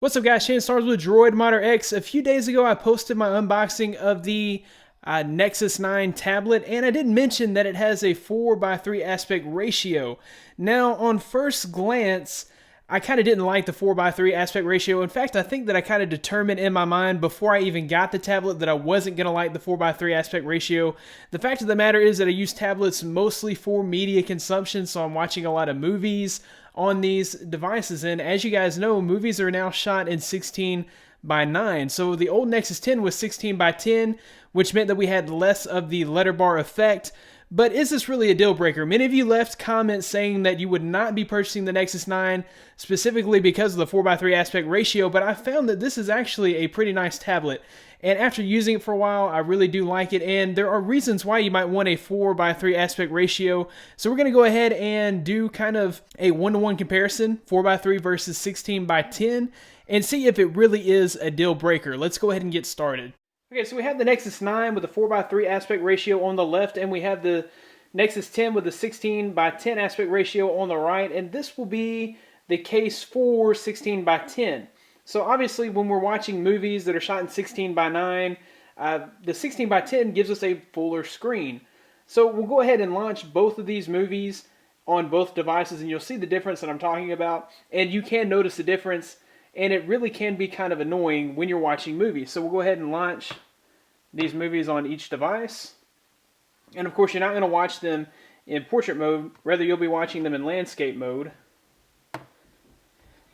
What's up guys, Shane Stars with Droid Modder X. A few days ago I posted my unboxing of the Nexus 9 tablet, and I did mention that it has a 4:3 aspect ratio. Now on first glance, I kind of didn't like the 4:3 aspect ratio. In fact, I think that I kind of determined in my mind before I even got the tablet that I wasn't going to like the 4:3 aspect ratio. The fact of the matter is that I use tablets mostly for media consumption, so I'm watching a lot of movies on these devices, and as you guys know, movies are now shot in 16:9. So the old Nexus 10 was 16:10, which meant that we had less of the letterbar effect. But is this really a deal breaker? Many of you left comments saying that you would not be purchasing the Nexus 9 specifically because of the 4:3 aspect ratio, but I found that this is actually a pretty nice tablet. And after using it for a while, I really do like it, and there are reasons why you might want a 4:3 aspect ratio. So we're going to go ahead and do kind of a one-to-one comparison, 4:3 versus 16:10, and see if it really is a deal breaker. Let's go ahead and get started. Okay, so we have the Nexus 9 with a 4:3 aspect ratio on the left, and we have the Nexus 10 with a 16:10 aspect ratio on the right, and this will be the case for 16:10. So obviously when we're watching movies that are shot in 16:9, the 16:10 gives us a fuller screen. So we'll go ahead and launch both of these movies on both devices, and you'll see the difference that I'm talking about, and you can notice the difference, and it really can be kind of annoying when you're watching movies. So we'll go ahead and launch these movies on each device. And of course, you're not going to watch them in portrait mode, rather you'll be watching them in landscape mode.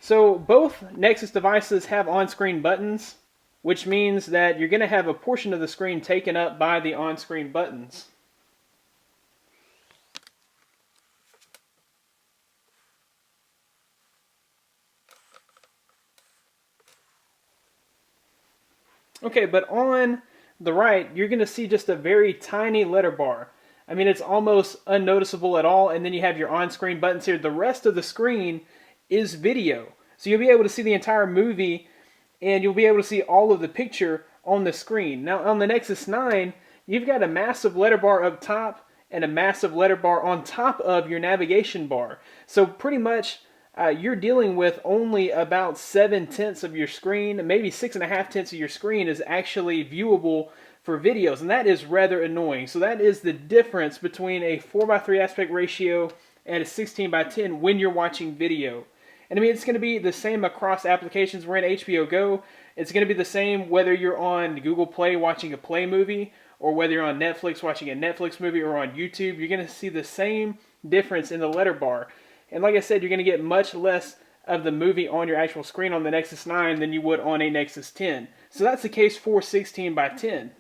So both Nexus devices have on-screen buttons, which means that you're going to have a portion of the screen taken up by the on-screen buttons. Okay, but on the right, you're going to see just a very tiny letter bar. I mean, it's almost unnoticeable at all, and then you have your on-screen buttons here. The rest of the screen is video. So you'll be able to see the entire movie, and you'll be able to see all of the picture on the screen. Now on the Nexus 9, you've got a massive letter bar up top and a massive letter bar on top of your navigation bar. So pretty much you're dealing with only about 7/10 of your screen, maybe 6.5 of your screen is actually viewable for videos, and that is rather annoying. So that is the difference between a 4:3 aspect ratio and a 16:10 when you're watching video. And I mean, it's going to be the same across applications. We're in HBO Go. It's going to be the same whether you're on Google Play watching a Play movie, or whether you're on Netflix watching a Netflix movie, or on YouTube. You're going to see the same difference in the letter bar. And like I said, you're going to get much less of the movie on your actual screen on the Nexus 9 than you would on a Nexus 10. So that's the case for 16:10.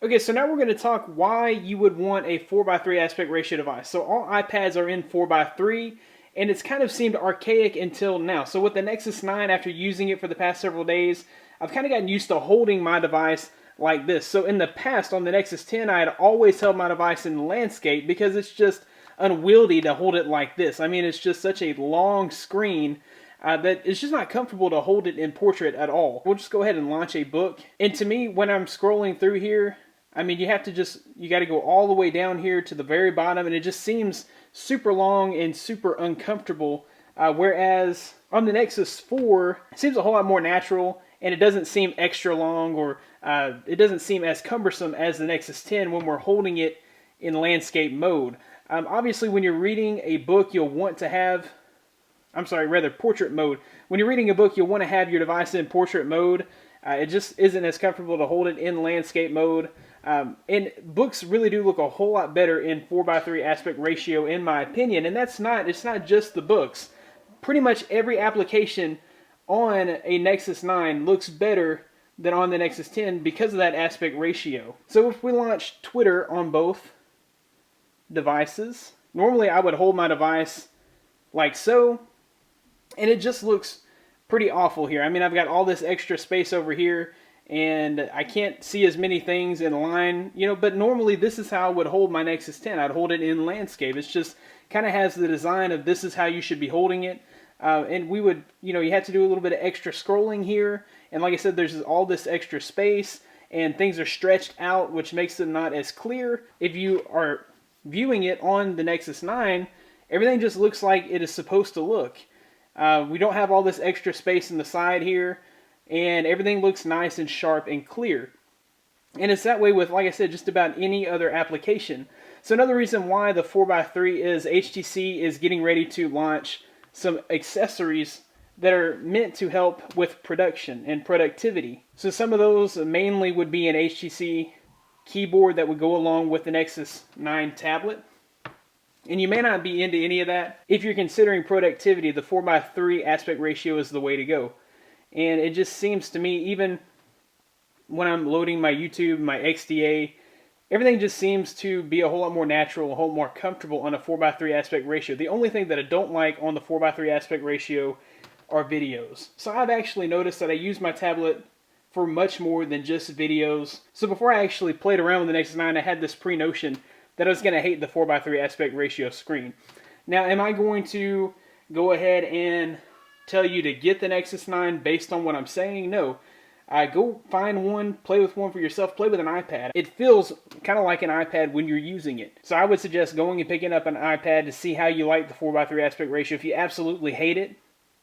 Okay, so now we're going to talk why you would want a 4:3 aspect ratio device. So all iPads are in 4:3, and it's kind of seemed archaic until now. So with the Nexus 9, after using it for the past several days, I've kind of gotten used to holding my device like this. So in the past, on the Nexus 10, I had always held my device in landscape because it's just unwieldy to hold it like this. I mean, it's just such a long screen that it's just not comfortable to hold it in portrait at all. We'll just go ahead and launch a book. And to me, when I'm scrolling through here, I mean, you got to go all the way down here to the very bottom, and it just seems super long and super uncomfortable. Whereas on the Nexus 4, it seems a whole lot more natural, and it doesn't seem extra long, or it doesn't seem as cumbersome as the Nexus 10 when we're holding it in landscape mode. Obviously, when you're reading a book, you'll want to have, portrait mode. When you're reading a book, you'll want to have your device in portrait mode. It just isn't as comfortable to hold it in landscape mode. And books really do look a whole lot better in 4:3 aspect ratio, in my opinion. And it's not just the books. Pretty much every application on a Nexus 9 looks better than on the Nexus 10 because of that aspect ratio. So if we launch Twitter on both devices, normally I would hold my device like so, and it just looks pretty awful here. I mean, I've got all this extra space over here, and I can't see as many things in line, but normally this is how I would hold my Nexus 10. I'd hold it in landscape. It's just kind of has the design of this is how you should be holding it. And we would, you have to do a little bit of extra scrolling here. And like I said, there's all this extra space, and things are stretched out, which makes them not as clear. If you are viewing it on the Nexus 9, everything just looks like it is supposed to look. We don't have all this extra space in the side here, and everything looks nice and sharp and clear. And it's that way with, like I said, just about any other application. So another reason why the 4x3 is HTC is getting ready to launch some accessories that are meant to help with production and productivity. So some of those mainly would be an HTC keyboard that would go along with the Nexus 9 tablet. And you may not be into any of that. If you're considering productivity, the 4x3 aspect ratio is the way to go. And it just seems to me, even when I'm loading my YouTube, my XDA, everything just seems to be a whole lot more natural, a whole more comfortable on a 4x3 aspect ratio. The only thing that I don't like on the 4x3 aspect ratio are videos. So I've actually noticed that I use my tablet for much more than just videos. So before I actually played around with the Nexus 9, I had this pre-notion that I was going to hate the 4x3 aspect ratio screen. Now, am I going to go ahead and tell you to get the Nexus 9 based on what I'm saying? No. Go find one, play with one for yourself, play with an iPad. It feels kind of like an iPad when you're using it. So I would suggest going and picking up an iPad to see how you like the 4x3 aspect ratio. If you absolutely hate it,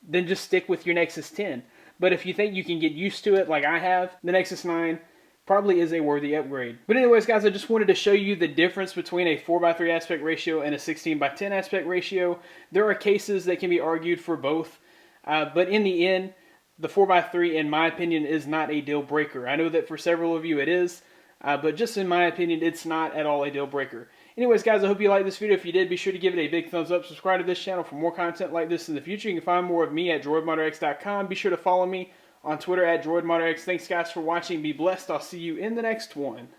then just stick with your Nexus 10. But if you think you can get used to it like I have, the Nexus 9 probably is a worthy upgrade. But anyways, guys, I just wanted to show you the difference between a 4x3 aspect ratio and a 16:10 aspect ratio. There are cases that can be argued for both, but in the end, the 4x3, in my opinion, is not a deal breaker. I know that for several of you it is, but just in my opinion, it's not at all a deal breaker. Anyways, guys, I hope you liked this video. If you did, be sure to give it a big thumbs up. Subscribe to this channel for more content like this in the future. You can find more of me at droidmodderx.com. Be sure to follow me on Twitter at droidmodderx. Thanks, guys, for watching. Be blessed. I'll see you in the next one.